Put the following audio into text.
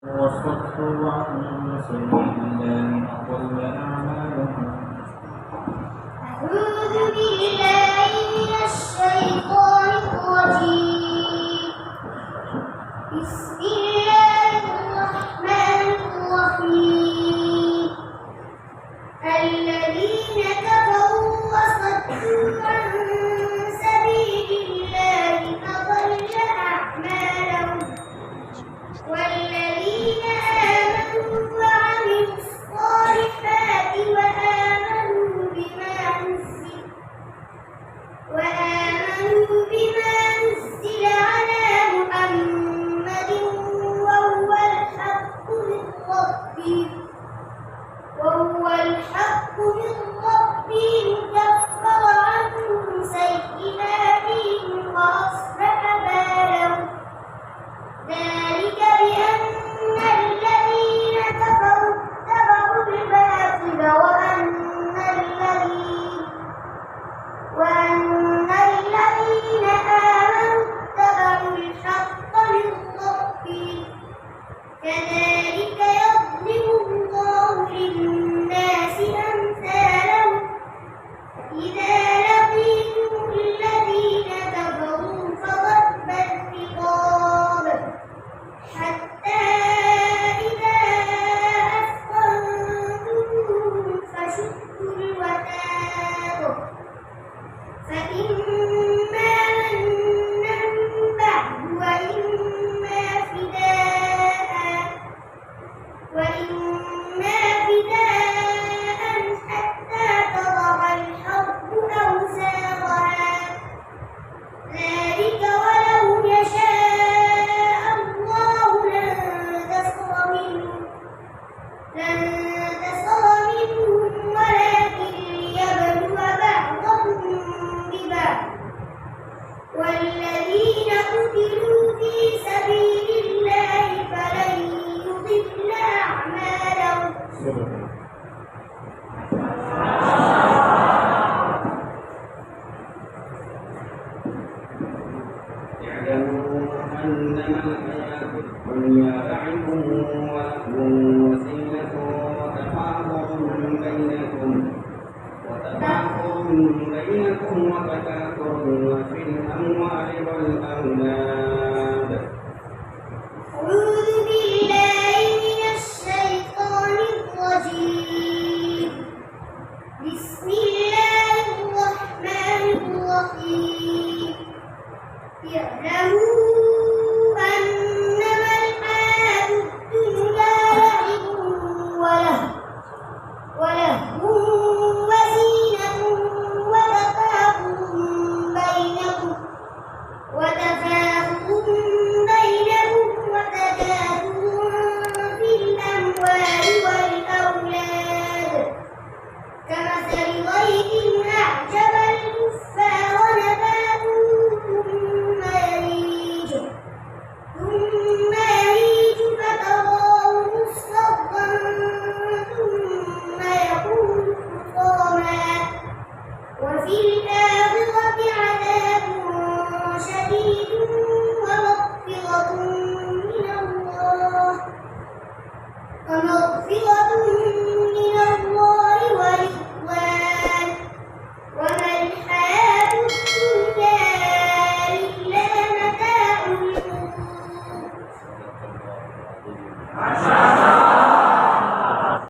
وصدوا عن سبيل الله أضل أعمالهم. أعوذ بالله من الشيطان الرجيم. بسم الله الرحمن الرحيم. الذين كفروا وصدوا عن سبيل الله أضل أعمالهم. والذين آمنوا وعملوا الصالحات وآمنوا بما نزل على محمد وهو الحق من ربهم كفر عنهم سيئاتهم وأصلح بالهم. ذلك بأن الذين كفروا اتبعوا الباطل وأن الذين آمنوا اتبعوا الحق من ربهم. كذلك يضرب الله للناس أمثالهم. إذا لقيتم الذين كفروا فضرب الرقاب حتى إذا أثخنتموهم فشدوا الوثاق فإما منا بعد وإما فداء حتى تضع الحرب أوزارها. ذلك ولو يشاء الله لانتصر منهم ولكن ليبلو بعضكم ببعض. والذين قتلوا في سبيل الله فلن يضل أعمالهم. اعلموا أنما الحياة الدنيا لعب ولهو وزينة وتفاخر بينكم وتكاثر في الأموال والأولاد. أعوذ بالله من الشيطان الرجيم. بسم الله الرحمن الرحيم. اعلموا أنما الحياة الدنيا لعب ولهو وزينة وتفاخر بينكم وتكاثر في الأموال والأولاد كمثل غيث أعجب الكفار نباته ثم يهيج فتراه مصفرا ثم يكون حطاما وفي الآخرة عذاب شديد ومغفرة من الله ورضوان. وما الحياة الدنيا إلا متاع الغرور.